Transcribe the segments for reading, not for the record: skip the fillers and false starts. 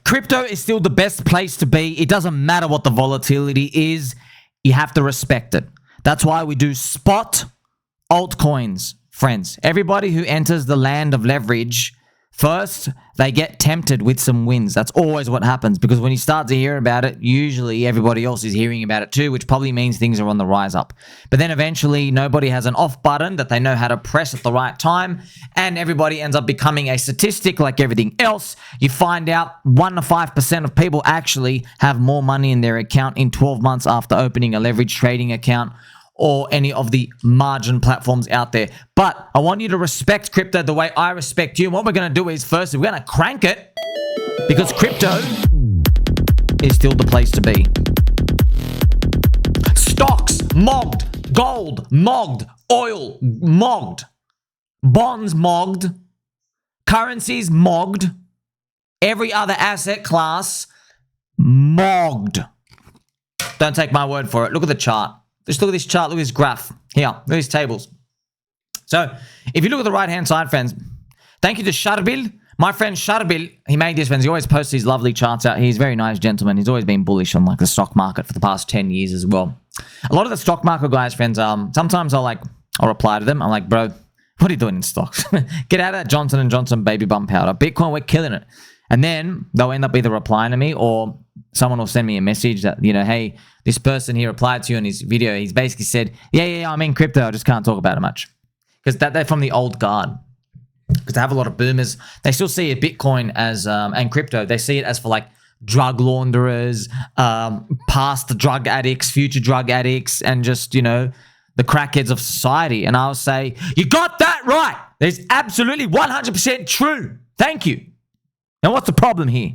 Crypto is still the best place to be. It doesn't matter what the volatility is. You have to respect it. That's why we do spot altcoins, friends. Everybody who enters the land of leverage, first, they get tempted with some wins. That's always what happens, because when you start to hear about it, usually everybody else is hearing about it too, which probably means things are on the rise up. But then eventually nobody has an off button that they know how to press at the right time, and everybody ends up becoming a statistic like everything else. You find out 1 to 5% of people actually have more money in their account in 12 months after opening a leverage trading account or any of the margin platforms out there. But I want you to respect crypto the way I respect you. And what we're going to do is, first, we're going to crank it, because crypto is still the place to be. Stocks, mogged. Gold, mogged. Oil, mogged. Bonds, mogged. Currencies, mogged. Every other asset class, mogged. Don't take my word for it. Look at the chart. Just look at this chart, look at this graph. Here, look at these tables. So, if you look at the right-hand side, friends, thank you to Sharbil. My friend Sharbil, he made this, friends. He always posts these lovely charts out. He's a very nice gentleman. He's always been bullish on the stock market for the past 10 years as well. A lot of the stock market guys, friends, sometimes I'll reply to them. I'm like, bro, what are you doing in stocks? Get out of that Johnson & Johnson baby bum powder. Bitcoin, we're killing it. And then they'll end up either replying to me, or someone will send me a message that, hey, this person here replied to you in his video. He's basically said, yeah, I'm in crypto. I just can't talk about it much. Because they're from the old guard. Because they have a lot of boomers. They still see Bitcoin as, and crypto, they see it as for drug launderers, past drug addicts, future drug addicts, and just, the crackheads of society. And I'll say, you got that right. That's absolutely 100% true. Thank you. Now, what's the problem here?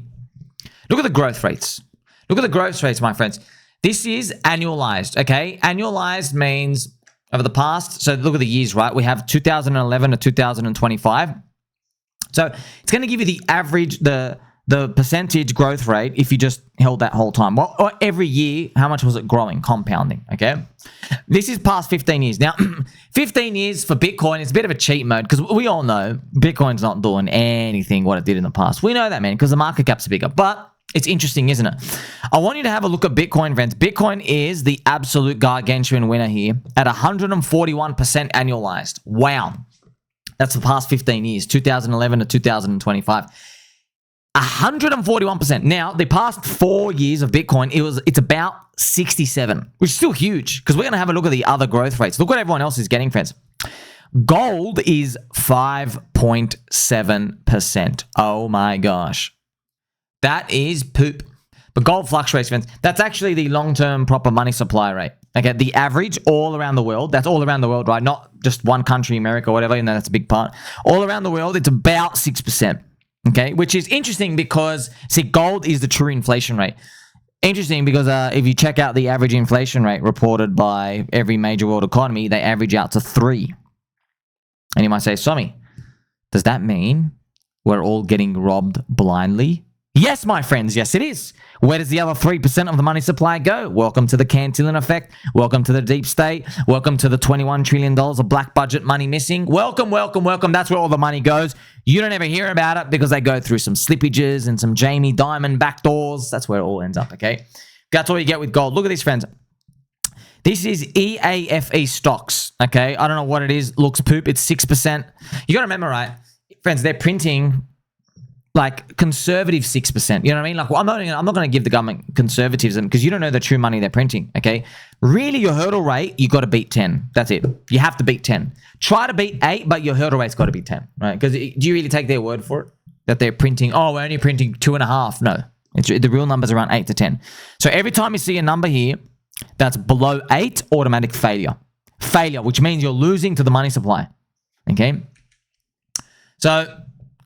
Look at the growth rates. Look at the growth rates, my friends. This is annualized, okay? Annualized means over the past, so look at the years, right? We have 2011 to 2025. So it's going to give you the average, the percentage growth rate if you just held that whole time. Well, or every year, how much was it growing, compounding, okay? This is past 15 years. Now, 15 years for Bitcoin is a bit of a cheat mode, because we all know Bitcoin's not doing anything what it did in the past. We know that, man, because the market cap's bigger. But it's interesting, isn't it? I want you to have a look at Bitcoin, friends. Bitcoin is the absolute gargantuan winner here at 141% annualized. Wow. That's the past 15 years, 2011 to 2025. 141%. Now, the past 4 years of Bitcoin, it's about 67, which is still huge, because we're going to have a look at the other growth rates. Look what everyone else is getting, friends. Gold is 5.7%. Oh my gosh. That is poop. But gold fluctuates, friends. That's actually the long-term proper money supply rate. Okay, the average all around the world, that's all around the world, right? Not just one country, America, whatever, that's a big part. All around the world, it's about 6%. Okay, which is interesting because, see, gold is the true inflation rate. Interesting because if you check out the average inflation rate reported by every major world economy, they average out to 3. And you might say, Somi, does that mean we're all getting robbed blindly? Yes, my friends, yes, it is. Where does the other 3% of the money supply go? Welcome to the Cantillon effect. Welcome to the deep state. Welcome to the $21 trillion of black budget money missing. Welcome, welcome, welcome. That's where all the money goes. You don't ever hear about it because they go through some slippages and some Jamie Dimon backdoors. That's where it all ends up, okay? That's all you get with gold. Look at this, friends. This is EAFE stocks, okay? I don't know what it is. Looks poop. It's 6%. You got to remember, right? Friends, they're printing conservative 6%. You know what I mean? I'm not going to give the government conservatism because you don't know the true money they're printing, okay? Really, your hurdle rate, you got to beat 10. That's it. You have to beat 10. Try to beat 8, but your hurdle rate's got to be 10, right? Because do you really take their word for it? That they're printing, we're only printing 2.5. No. The real number's around 8 to 10. So every time you see a number here that's below 8, automatic failure. Failure, which means you're losing to the money supply, okay? So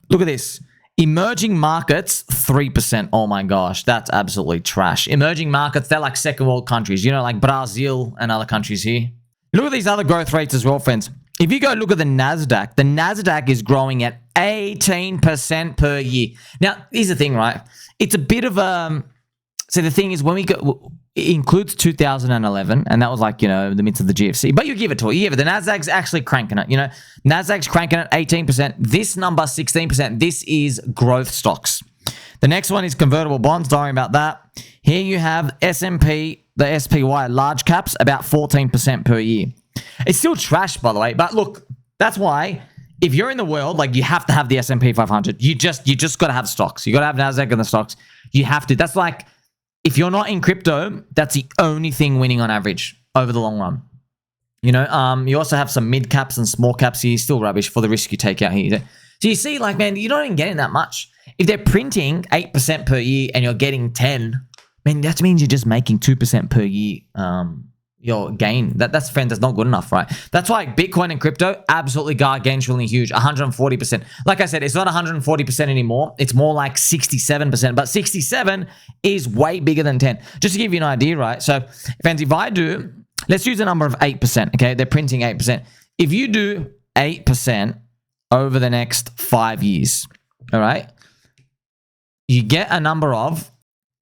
look at this. Emerging markets, 3%. Oh my gosh, that's absolutely trash. Emerging markets, they're like second world countries, like Brazil and other countries here. Look at these other growth rates as well, friends. If you go look at the NASDAQ is growing at 18% per year. Now, here's the thing, right? It's a bit of so the thing is when we go, it includes 2011, and that was the midst of the GFC. But you give it to it. You give it. The NASDAQ's actually cranking it. NASDAQ's cranking it 18%. This number, 16%. This is growth stocks. The next one is convertible bonds. Don't worry about that. Here you have S&P, the SPY large caps, about 14% per year. It's still trash, by the way. But look, that's why if you're in the world, like, you have to have the S&P 500. You just got to have stocks. You got to have Nasdaq and the stocks. You have to. That's like, if you're not in crypto, that's the only thing winning on average over the long run. You know, you also have some mid caps and small caps here. Still rubbish for the risk you take out here. So you see, like, man, you're not even getting that much. If they're printing 8% per year and you're getting 10, man, that means you're just making 2% per year. Your gain. That's friends, that's not good enough, right? That's why Bitcoin and crypto, absolutely gargantuanly huge, 140%. Like I said, it's not 140% anymore. It's more like 67%, but 67 is way bigger than 10. Just to give you an idea, right? So, friends, if I do, let's use a number of 8%, okay? They're printing 8%. If you do 8% over the next 5 years, all right, you get a number of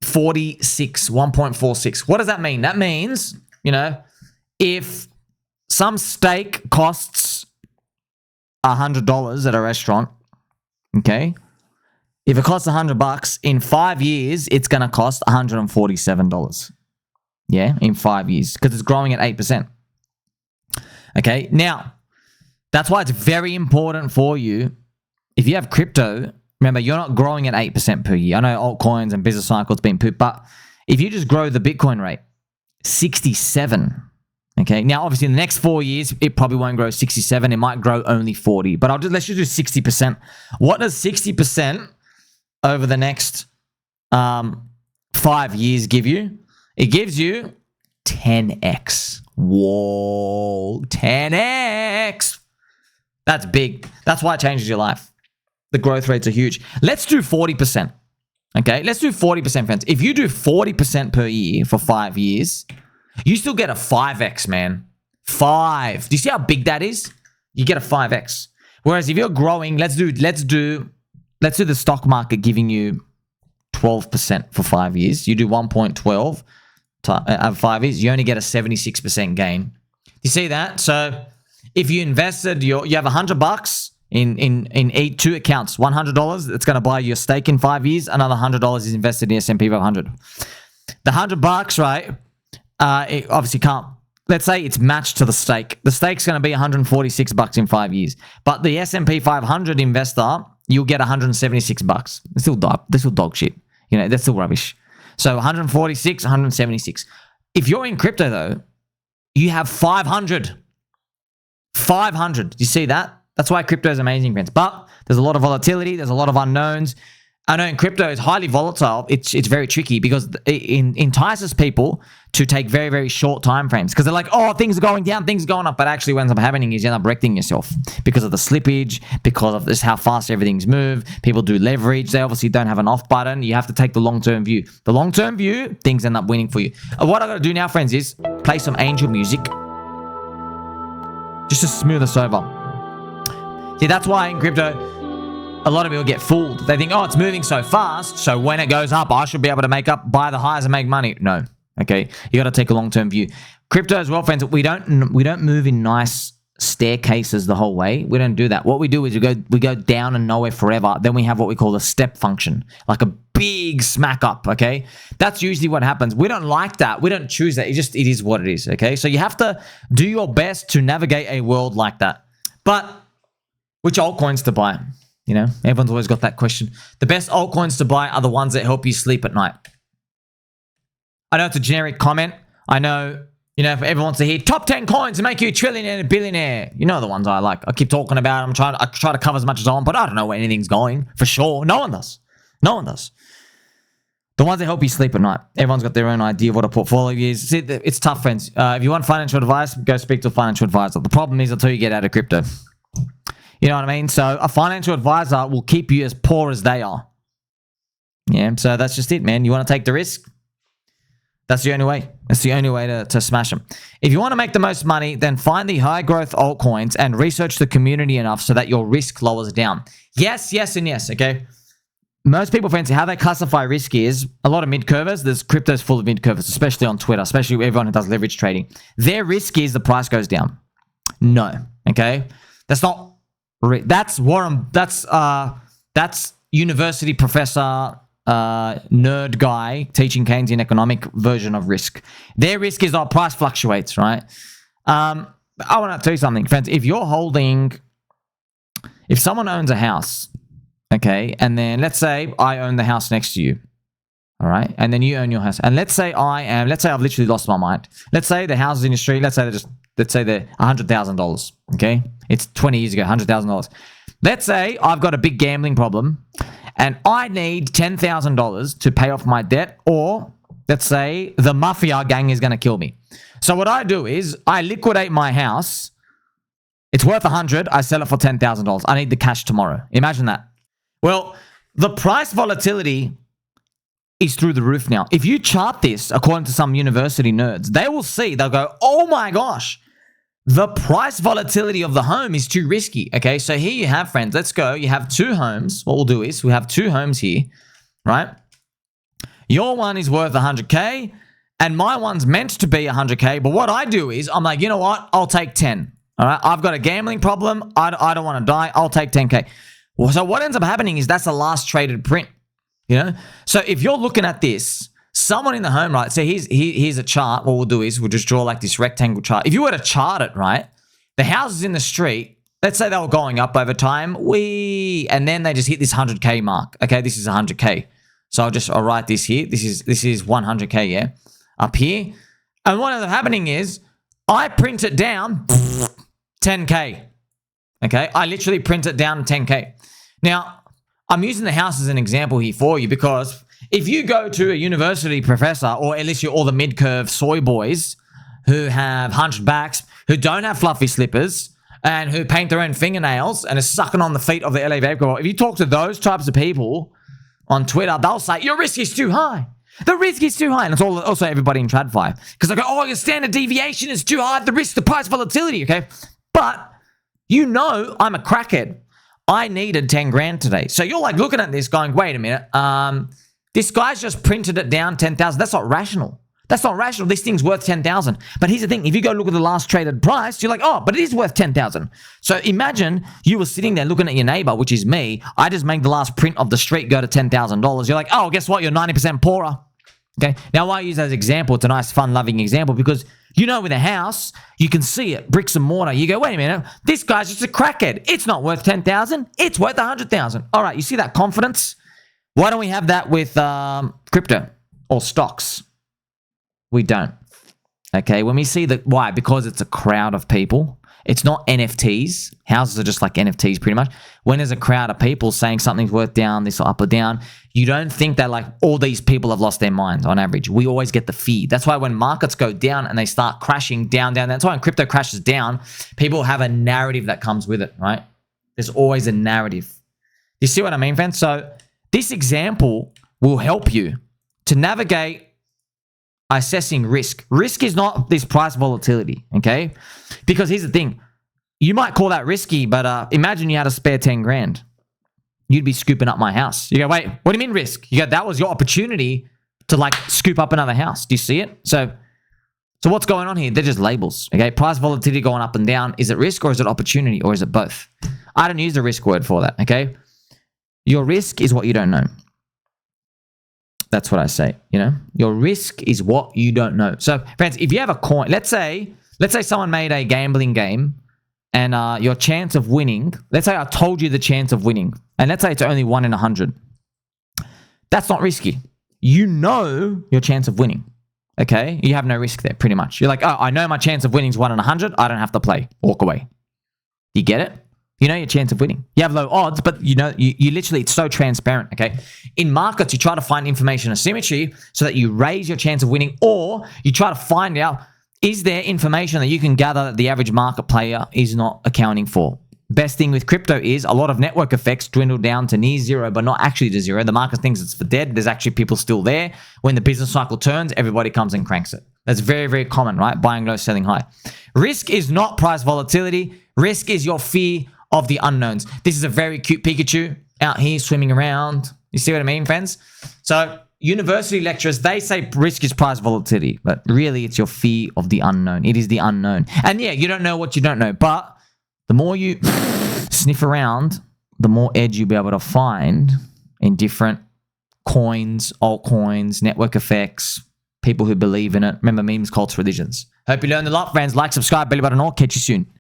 1.46. What does that mean? That means, you know, if some steak costs $100 at a restaurant, okay, if it costs $100, in 5 years, it's going to cost $147. Yeah, in 5 years, because it's growing at 8%. Okay, now, that's why it's very important for you, if you have crypto, remember, you're not growing at 8% per year. I know altcoins and business cycles being pooped, but if you just grow the Bitcoin rate, 67. Okay. Now, obviously, in the next 4 years, it probably won't grow 67. It might grow only 40. But let's just do 60%. What does 60% over the next 5 years give you? It gives you 10x. Whoa, 10x. That's big. That's why it changes your life. The growth rates are huge. Let's do 40%. Okay, let's do 40%, friends. If you do 40% per year for 5 years, you still get a 5x, man. 5. Do you see how big that is? You get a 5x. Whereas if you're growing, let's do the stock market giving you 12% for 5 years. You do 1.12 of 5 years, you only get a 76% gain. You see that? So if you invested, you have $100 in 2 accounts, $100, it's going to buy your stake in 5 years. Another $100 is invested in S&P 500. The $100, right? It obviously can't. Let's say it's matched to the stake. The stake's going to be $146 in 5 years, but the S&P 500 investor, you'll get $176. It's still dog shit. You know, that's still rubbish. So 146, 176. If you're in crypto though, you have 500. 500. Do you see that? That's why crypto is amazing, friends. But there's a lot of volatility. There's a lot of unknowns. I know in crypto it's highly volatile. It's very tricky because it entices people to take very, very short time frames because they're like, oh, things are going down, things are going up. But actually what ends up happening is you end up wrecking yourself because of the slippage, because of this, how fast everything's moved. People do leverage. They obviously don't have an off button. You have to take the long-term view. The long-term view, things end up winning for you. What I got to do now, friends, is play some angel music just to smooth us over. See, that's why in crypto, a lot of people get fooled. They think, oh, it's moving so fast, so when it goes up, I should be able to buy the highs and make money. No, okay? You got to take a long-term view. Crypto as well, friends, we don't move in nice staircases the whole way. We don't do that. What we do is we go down and nowhere forever. Then we have what we call a step function, like a big smack up, okay? That's usually what happens. We don't like that. We don't choose that. It is what it is, okay? So you have to do your best to navigate a world like that. But which altcoins to buy? You know, everyone's always got that question. The best altcoins to buy are the ones that help you sleep at night. I know it's a generic comment. I know, you know, if everyone wants to hear top 10 coins to make you a trillionaire and a billionaire. You know the ones I like. I keep talking about them. I try to cover as much as I want, but I don't know where anything's going for sure. No one does. No one does. The ones that help you sleep at night. Everyone's got their own idea of what a portfolio is. It's tough, friends. If you want financial advice, go speak to a financial advisor. The problem is until you get out of crypto. You know what I mean? So a financial advisor will keep you as poor as they are. Yeah, so that's just it, man. You want to take the risk? That's the only way. That's the only way to smash them. If you want to make the most money, then find the high growth altcoins and research the community enough so that your risk lowers down. Yes, yes, and yes, okay? Most people, friends, how they classify risk is a lot of mid-curvers. There's cryptos full of mid-curvers, especially on Twitter, especially everyone who does leverage trading. Their risk is the price goes down. No, okay? That's not... That's Warren. That's university professor, nerd guy teaching Keynesian economic version of risk. Their risk is our price fluctuates, right? I want to tell you something, friends. If someone owns a house, okay, and then let's say I own the house next to you, all right, and then you own your house, and let's say I've literally lost my mind. Let's say the houses industry, let's say they're $100,000, okay? It's 20 years ago, $100,000. Let's say I've got a big gambling problem and I need $10,000 to pay off my debt, or let's say the mafia gang is going to kill me. So what I do is I liquidate my house. It's worth 100. I sell it for $10,000. I need the cash tomorrow. Imagine that. Well, the price volatility is through the roof now. If you chart this according to some university nerds, they'll go, oh my gosh, the price volatility of the home is too risky. Okay, so here you have, friends, let's go. You have two homes. What we'll do is we have two homes here, right? Your one is worth 100K and my one's meant to be 100K. But what I do is I'm like, you know what? I'll take 10. All right, I've got a gambling problem. I don't want to die. I'll take 10K. Well, so what ends up happening is that's the last traded print, you know? So if you're looking at this, someone in the home, right? So here's a chart. What we'll do is we'll just draw like this rectangle chart. If you were to chart it, right? The houses in the street, let's say they were going up over time. And then they just hit this 100K mark. Okay, this is 100K. So I'll write this here. This is 100K, yeah? Up here. And what ends up happening is I print it down 10K. Okay, I literally print it down 10K. Now, I'm using the house as an example here for you because if you go to a university professor, or at least you're all the mid-curve soy boys who have hunchbacks, who don't have fluffy slippers, and who paint their own fingernails and are sucking on the feet of the LA Vapor, if you talk to those types of people on Twitter, they'll say, your risk is too high. The risk is too high. And it's also everybody in TradFi. Because they go, oh, your standard deviation is too high. The risk, the price volatility, okay? But you know I'm a crackhead. I needed 10 grand today. So you're like looking at this going, wait a minute. This guy's just printed it down 10,000. That's not rational. That's not rational. This thing's worth 10,000. But here's the thing. If you go look at the last traded price, you're like, oh, but it is worth 10,000. So imagine you were sitting there looking at your neighbor, which is me. I just made the last print of the street go to $10,000. You're like, oh, guess what? You're 90% poorer. Okay. Now, why I use that as an example? It's a nice, fun-loving example because you know with a house, you can see it, bricks and mortar. You go, wait a minute. This guy's just a crackhead. It's not worth 10,000. It's worth 100,000. All right. You see that confidence? Why don't we have that with crypto or stocks? We don't. Okay, when we see that, why? Because it's a crowd of people. It's not NFTs. Houses are just like NFTs pretty much. When there's a crowd of people saying something's worth down, this or up or down, you don't think that like all these people have lost their minds on average. We always get the feed. That's why when markets go down and they start crashing down, that's why when crypto crashes down, people have a narrative that comes with it, right? There's always a narrative. You see what I mean, fans? So this example will help you to navigate assessing risk. Risk is not this price volatility, okay? Because here's the thing. You might call that risky, but imagine you had a spare 10 grand. You'd be scooping up my house. You go, wait, what do you mean risk? You go, that was your opportunity to like scoop up another house. Do you see it? So what's going on here? They're just labels, okay? Price volatility going up and down. Is it risk or is it opportunity or is it both? I don't use the risk word for that, okay? Your risk is what you don't know. That's what I say, you know? Your risk is what you don't know. So, friends, if you have a coin, let's say someone made a gambling game and your chance of winning, let's say I told you the chance of winning, and let's say it's only 1 in 100. That's not risky. You know your chance of winning, okay? You have no risk there, pretty much. You're like, oh, I know my chance of winning is 1 in 100. I don't have to play. Walk away. You get it? You know your chance of winning. You have low odds, but you know, you literally, it's so transparent, okay? In markets, you try to find information asymmetry so that you raise your chance of winning, or you try to find out, is there information that you can gather that the average market player is not accounting for? Best thing with crypto is a lot of network effects dwindle down to near zero, but not actually to zero. The market thinks it's for dead. There's actually people still there. When the business cycle turns, everybody comes and cranks it. That's very, very common, right? Buying low, selling high. Risk is not price volatility. Risk is your fear of the unknowns. This is a very cute Pikachu out here swimming around. You see what I mean, friends? So university lecturers, they say risk is price volatility, but really it's your fear of the unknown. It is the unknown. And yeah, you don't know what you don't know, but the more you sniff around, the more edge you'll be able to find in different coins, altcoins, network effects, people who believe in it. Remember, memes, cults, religions. Hope you learned a lot, friends. Like, subscribe, belly button, all. Catch you soon.